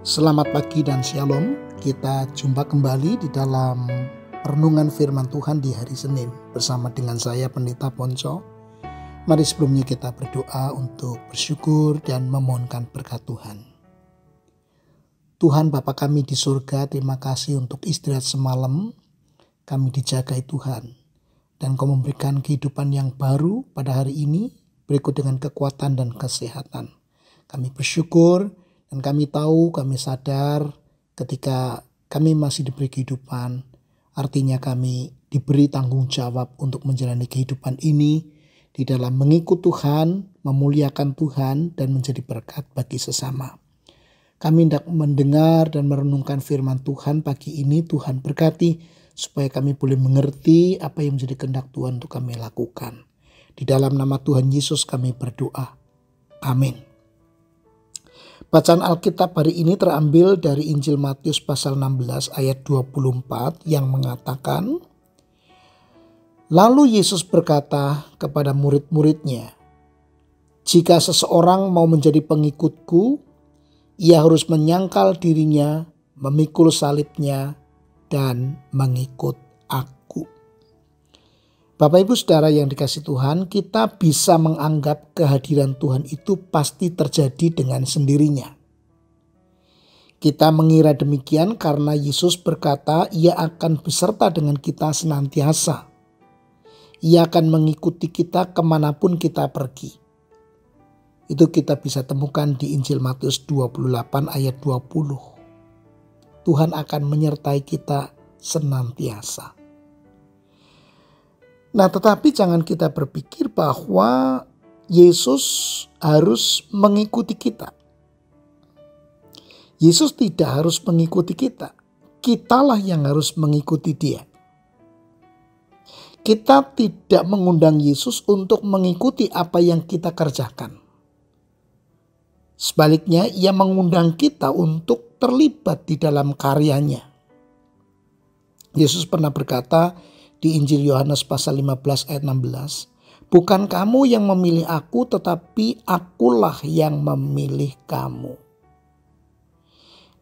Selamat pagi dan shalom. Kita jumpa kembali di dalam renungan firman Tuhan di hari Senin bersama dengan saya Pendeta Ponco. Mari sebelumnya kita berdoa untuk bersyukur dan memohonkan berkat Tuhan. Tuhan Bapa kami di surga, terima kasih untuk istirahat semalam. Kami dijagai Tuhan dan Kau memberikan kehidupan yang baru pada hari ini berikut dengan kekuatan dan kesehatan. Kami bersyukur dan kami tahu, kami sadar ketika kami masih diberi kehidupan, artinya kami diberi tanggung jawab untuk menjalani kehidupan ini di dalam mengikut Tuhan, memuliakan Tuhan, dan menjadi berkat bagi sesama. Kami hendak mendengar dan merenungkan firman Tuhan pagi ini. Tuhan berkati supaya kami boleh mengerti apa yang menjadi kehendak Tuhan untuk kami lakukan. Di dalam nama Tuhan Yesus kami berdoa. Amin. Bacaan Alkitab hari ini terambil dari Injil Matius pasal 16 ayat 24 yang mengatakan, "Lalu Yesus berkata kepada murid-muridnya, jika seseorang mau menjadi pengikutku, ia harus menyangkal dirinya, memikul salibnya, dan mengikut aku." Bapak Ibu Saudara yang dikasihi Tuhan, kita bisa menganggap kehadiran Tuhan itu pasti terjadi dengan sendirinya. Kita mengira demikian karena Yesus berkata ia akan beserta dengan kita senantiasa. Ia akan mengikuti kita kemanapun kita pergi. Itu kita bisa temukan di Injil Matius 28 ayat 20. Tuhan akan menyertai kita senantiasa. Nah, tetapi jangan kita berpikir bahwa Yesus harus mengikuti kita. Yesus tidak harus mengikuti kita. Kitalah yang harus mengikuti Dia. Kita tidak mengundang Yesus untuk mengikuti apa yang kita kerjakan. Sebaliknya, Ia mengundang kita untuk terlibat di dalam karyanya. Yesus pernah berkata di Injil Yohanes pasal 15 ayat 16, "Bukan kamu yang memilih aku, tetapi akulah yang memilih kamu."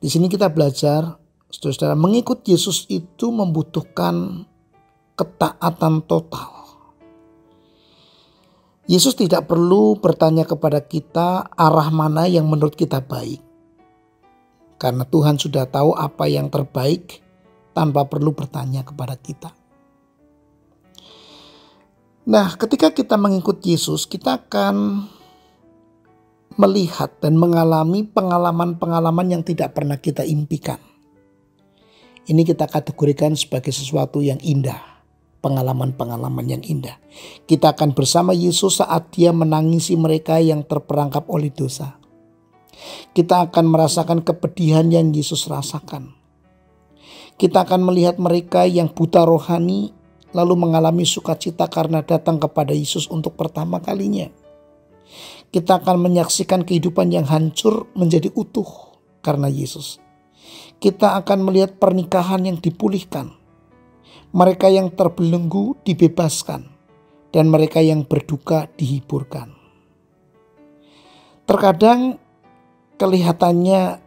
Di sini kita belajar, saudara-saudara, mengikut Yesus itu membutuhkan ketaatan total. Yesus tidak perlu bertanya kepada kita arah mana yang menurut kita baik. Karena Tuhan sudah tahu apa yang terbaik tanpa perlu bertanya kepada kita. Nah, ketika kita mengikut Yesus, kita akan melihat dan mengalami pengalaman-pengalaman yang tidak pernah kita impikan. Ini kita kategorikan sebagai sesuatu yang indah, pengalaman-pengalaman yang indah. Kita akan bersama Yesus saat Dia menangisi mereka yang terperangkap oleh dosa. Kita akan merasakan kepedihan yang Yesus rasakan. Kita akan melihat mereka yang buta rohani lalu mengalami sukacita karena datang kepada Yesus untuk pertama kalinya. Kita akan menyaksikan kehidupan yang hancur menjadi utuh karena Yesus. Kita akan melihat pernikahan yang dipulihkan. Mereka yang terbelenggu dibebaskan. Dan mereka yang berduka dihiburkan. Terkadang kelihatannya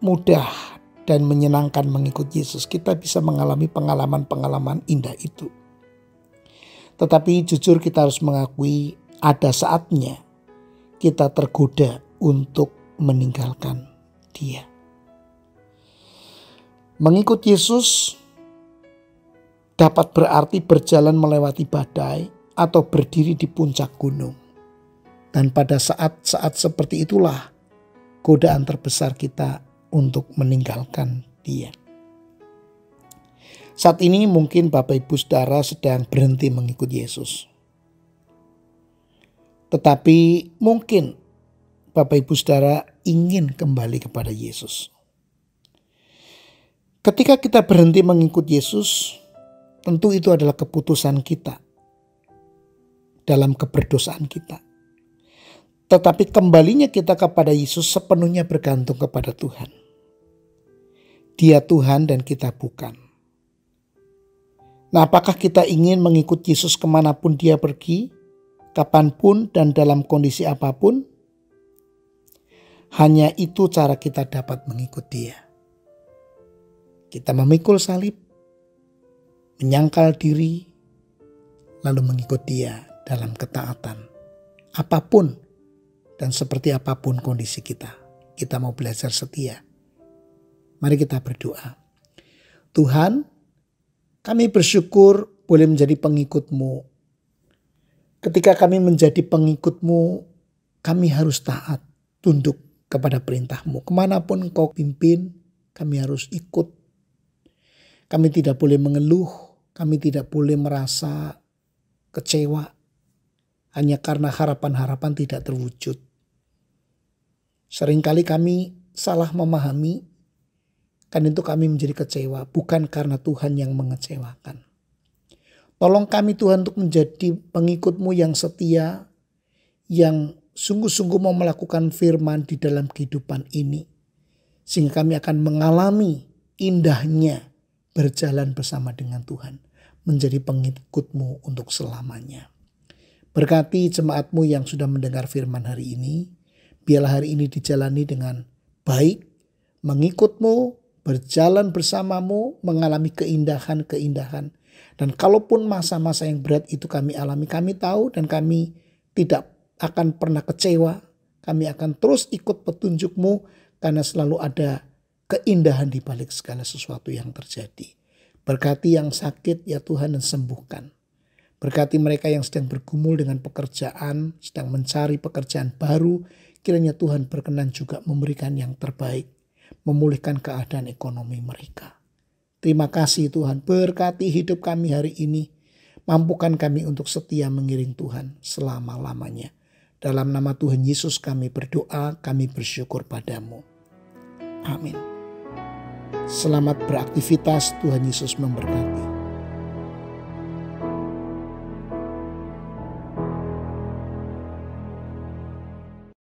mudah dan menyenangkan mengikut Yesus. Kita bisa mengalami pengalaman-pengalaman indah itu. Tetapi jujur kita harus mengakui ada saatnya kita tergoda untuk meninggalkan Dia. Mengikut Yesus dapat berarti berjalan melewati badai atau berdiri di puncak gunung. Dan pada saat-saat seperti itulah godaan terbesar kita untuk meninggalkan Dia. Saat ini mungkin Bapak Ibu Saudara sedang berhenti mengikut Yesus. Tetapi mungkin Bapak Ibu Saudara ingin kembali kepada Yesus. Ketika kita berhenti mengikut Yesus, tentu itu adalah keputusan kita dalam keberdosaan kita. Tetapi kembalinya kita kepada Yesus sepenuhnya bergantung kepada Tuhan. Dia Tuhan dan kita bukan. Nah, apakah kita ingin mengikut Yesus kemanapun Dia pergi, kapanpun dan dalam kondisi apapun? Hanya itu cara kita dapat mengikut Dia. Kita memikul salib, menyangkal diri, lalu mengikut Dia dalam ketaatan. Apapun dan seperti apapun kondisi kita, kita mau belajar setia. Mari kita berdoa. Tuhan, kami bersyukur boleh menjadi pengikut-Mu. Ketika kami menjadi pengikut-Mu, kami harus taat, tunduk kepada perintah-Mu. Kemanapun Engkau pimpin, kami harus ikut. Kami tidak boleh mengeluh, kami tidak boleh merasa kecewa hanya karena harapan-harapan tidak terwujud. Seringkali kami salah memahami, kan itu kami menjadi kecewa, bukan karena Tuhan yang mengecewakan. Tolong kami Tuhan untuk menjadi pengikut-Mu yang setia, yang sungguh-sungguh mau melakukan firman di dalam kehidupan ini. Sehingga kami akan mengalami indahnya berjalan bersama dengan Tuhan. Menjadi pengikut-Mu untuk selamanya. Berkati jemaat-Mu yang sudah mendengar firman hari ini. Biarlah hari ini dijalani dengan baik. Mengikut-Mu, berjalan bersama-Mu, mengalami keindahan-keindahan. Dan kalaupun masa-masa yang berat itu kami alami, kami tahu dan kami tidak akan pernah kecewa. Kami akan terus ikut petunjuk-Mu karena selalu ada keindahan di balik segala sesuatu yang terjadi. Berkati yang sakit ya Tuhan dan sembuhkan. Berkati mereka yang sedang bergumul dengan pekerjaan, sedang mencari pekerjaan baru. Kiranya Tuhan berkenan juga memberikan yang terbaik, memulihkan keadaan ekonomi mereka. Terima kasih Tuhan, berkati hidup kami hari ini. Mampukan kami untuk setia mengiring Tuhan selama-lamanya. Dalam nama Tuhan Yesus kami berdoa, kami bersyukur padamu. Amin. Selamat beraktivitas, Tuhan Yesus memberkati.